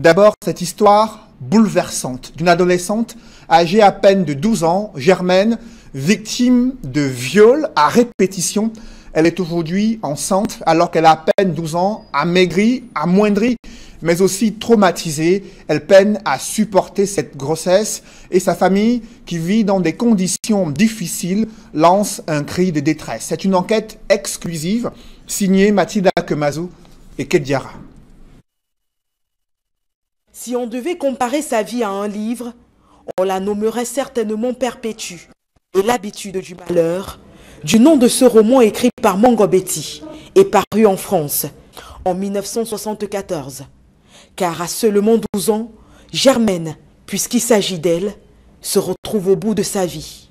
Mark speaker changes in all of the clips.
Speaker 1: D'abord, cette histoire bouleversante d'une adolescente âgée à peine de 12 ans, Germaine, victime de viol à répétition. Elle est aujourd'hui enceinte alors qu'elle a à peine 12 ans, amaigrie, amoindrie, mais aussi traumatisée. Elle peine à supporter cette grossesse et sa famille, qui vit dans des conditions difficiles, lance un cri de détresse. C'est une enquête exclusive signée Mathilda Kemazou et Kediara.
Speaker 2: Si on devait comparer sa vie à un livre, on la nommerait certainement Perpétue. Et l'habitude du malheur, du nom de ce roman écrit par Mongo Betty et paru en France en 1974. Car à seulement 12 ans, Germaine, puisqu'il s'agit d'elle, se retrouve au bout de sa vie.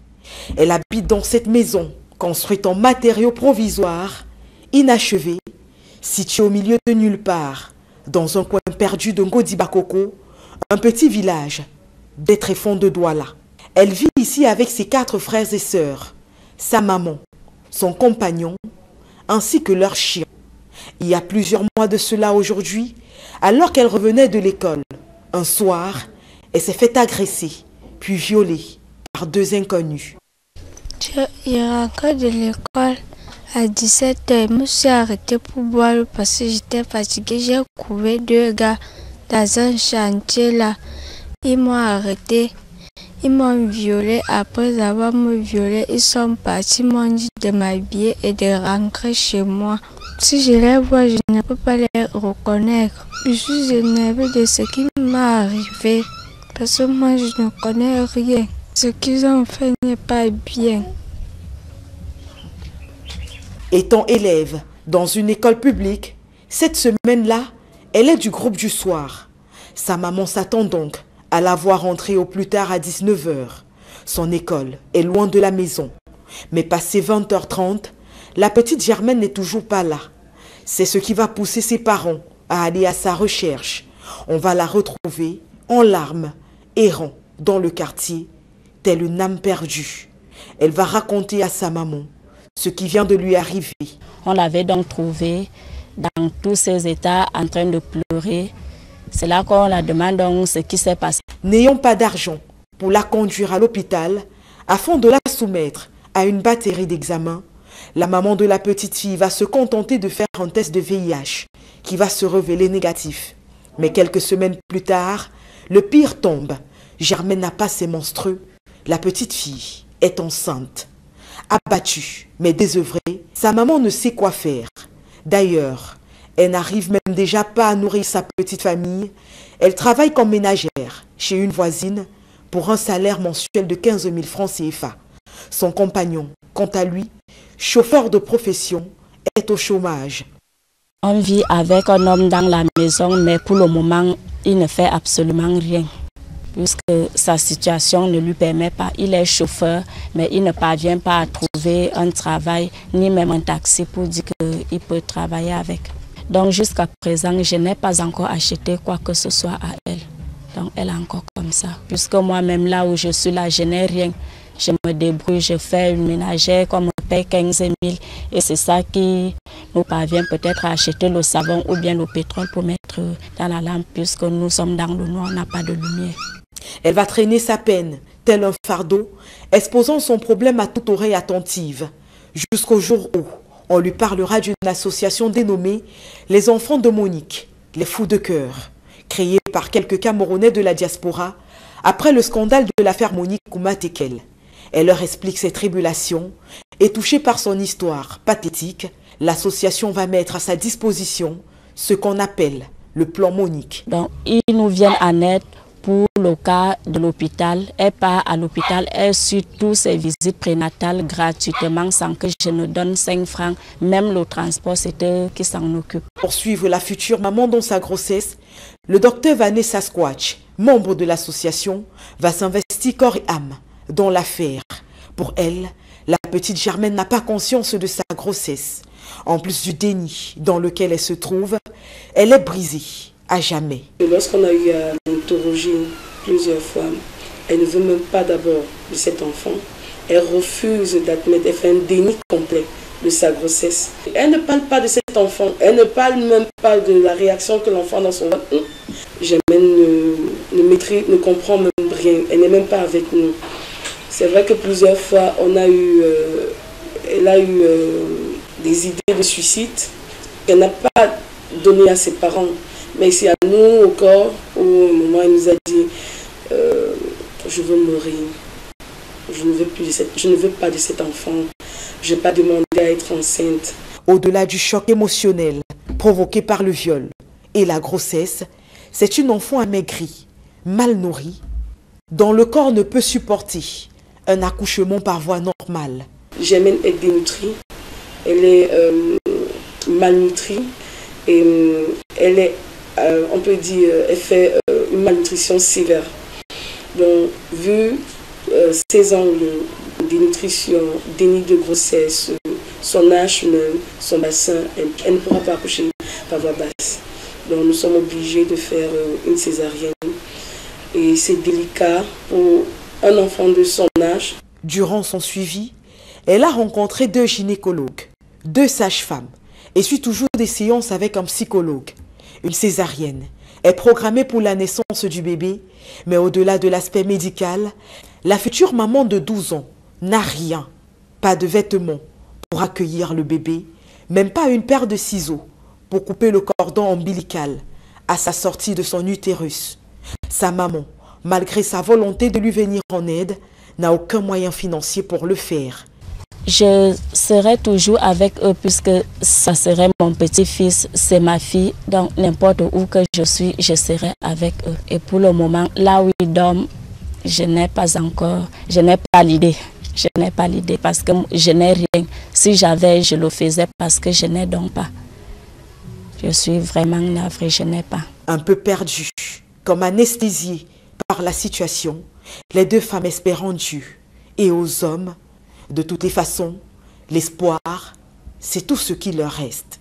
Speaker 2: Elle habite dans cette maison, construite en matériaux provisoires, inachevée, située au milieu de nulle part, dans un coin perdu de Ngodi Bakoko, un petit village des tréfonds de Douala. Elle vit ici avec ses 4 frères et sœurs, sa maman, son compagnon, ainsi que leur chien. Il y a plusieurs mois de cela aujourd'hui, alors qu'elle revenait de l'école, un soir, elle s'est fait agresser, puis violer par 2 inconnus.
Speaker 3: Je rentre de l'école à 17 h. Je me suis arrêtée pour boire parce que j'étais fatiguée. J'ai trouvé 2 gars dans un chantier là. Ils m'ont arrêté. Ils m'ont violé. Après avoir me violé, ils sont partis, m'ont dit de m'habiller et de rentrer chez moi. Si je les vois, je ne peux pas les reconnaître. Je suis énervée de ce qui m'est arrivé. Parce que moi, je ne connais rien. Ce qu'ils ont fait n'est pas bien.
Speaker 2: Étant élève dans une école publique, cette semaine-là, elle est du groupe du soir. Sa maman s'attend donc à la voir rentrer au plus tard à 19 h. Son école est loin de la maison. Mais passé 20 h 30, la petite Germaine n'est toujours pas là. C'est ce qui va pousser ses parents à aller à sa recherche. On va la retrouver en larmes, errant dans le quartier, telle une âme perdue. Elle va raconter à sa maman ce qui vient de lui arriver.
Speaker 4: On l'avait donc trouvé dans tous ses états en train de pleurer. C'est là qu'on la demande donc ce qui s'est passé.
Speaker 2: N'ayant pas d'argent pour la conduire à l'hôpital, afin de la soumettre à une batterie d'examens, la maman de la petite fille va se contenter de faire un test de VIH qui va se révéler négatif. Mais quelques semaines plus tard, le pire tombe. Germaine n'a pas ses menstrues. La petite fille est enceinte. Abattue, mais désœuvrée, sa maman ne sait quoi faire. D'ailleurs, elle n'arrive même déjà pas à nourrir sa petite famille. Elle travaille comme ménagère chez une voisine pour un salaire mensuel de 15 000 francs CFA. Son compagnon, quant à lui, chauffeur de profession, est au chômage.
Speaker 4: On vit avec un homme dans la maison, mais pour le moment, il ne fait absolument rien, puisque sa situation ne lui permet pas. Il est chauffeur, mais il ne parvient pas à trouver un travail, ni même un taxi pour dire qu'il peut travailler avec. Donc jusqu'à présent, je n'ai pas encore acheté quoi que ce soit à elle. Donc elle est encore comme ça. Puisque moi-même là où je suis là, je n'ai rien. Je me débrouille, je fais une ménagère comme on paye 15 000. Et c'est ça qui nous parvient peut-être à acheter le savon ou bien le pétrole pour mettre dans la lampe, puisque nous sommes dans le noir, on n'a pas de lumière.
Speaker 2: Elle va traîner sa peine, tel un fardeau, exposant son problème à toute oreille attentive, jusqu'au jour où on lui parlera d'une association dénommée Les Enfants de Monique, les Fous de Cœur, créée par quelques Camerounais de la diaspora après le scandale de l'affaire Monique Kouma Tekel. Elle leur explique ses tribulations et touchée par son histoire pathétique, l'association va mettre à sa disposition ce qu'on appelle le plan Monique.
Speaker 4: Donc ils nous viennent en aide pour le cas de l'hôpital. Elle part à l'hôpital, elle suit tous ses visites prénatales gratuitement sans que je ne donne 5 francs. Même le transport, c'est eux qui s'en occupent.
Speaker 2: Pour suivre la future maman dans sa grossesse, le docteur Vanessa Squatch, membre de l'association, va s'investir corps et âme dans l'affaire. Pour elle, la petite Germaine n'a pas conscience de sa grossesse. En plus du déni dans lequel elle se trouve, elle est brisée à jamais.
Speaker 5: Lorsqu'on a eu à l'interroger plusieurs fois, elle ne veut même pas d'abord de cet enfant. Elle refuse d'admettre, elle fait un déni complet de sa grossesse. Elle ne parle pas de cet enfant, elle ne parle même pas de la réaction que l'enfant dans son ventre. Germaine ne comprend même rien. Elle n'est même pas avec nous. C'est vrai que plusieurs fois, elle a eu des idées de suicide qu'elle n'a pas donné à ses parents. Mais c'est à nous, au corps, où au moment elle nous a dit je veux mourir. Je ne veux pas de cet enfant. Je n'ai pas demandé à être enceinte.
Speaker 2: Au-delà du choc émotionnel provoqué par le viol et la grossesse, c'est une enfant amaigrie, mal nourrie, dont le corps ne peut supporter un accouchement par voie normale.
Speaker 5: Germaine est dénutrie, elle est malnutrie et elle est, on peut dire, elle fait une malnutrition sévère. Donc, vu 16 ans de dénutrition, déni de grossesse, son âge même, son bassin, elle ne pourra pas accoucher par voie basse. Donc nous sommes obligés de faire une césarienne. Et c'est délicat pour un enfant de son âge.
Speaker 2: Durant son suivi, elle a rencontré 2 gynécologues, 2 sages-femmes et suit toujours des séances avec un psychologue. Une césarienne est programmée pour la naissance du bébé, mais au-delà de l'aspect médical, la future maman de 12 ans n'a rien, pas de vêtements pour accueillir le bébé, même pas une paire de ciseaux pour couper le cordon ombilical à sa sortie de son utérus. Sa maman, malgré sa volonté de lui venir en aide, n'a aucun moyen financier pour le faire.
Speaker 4: Je serai toujours avec eux puisque ça serait mon petit-fils, c'est ma fille. Donc n'importe où que je suis, je serai avec eux. Et pour le moment, là où ils dorment, je n'ai pas l'idée. Je n'ai pas l'idée parce que je n'ai rien. Si j'avais, je le faisais parce que je n'ai donc pas. Je suis vraiment navrée, je n'ai pas.
Speaker 2: Un peu perdue, comme anesthésiée par la situation, les 2 femmes espèrent en Dieu et aux hommes. De toutes les façons, l'espoir, c'est tout ce qui leur reste.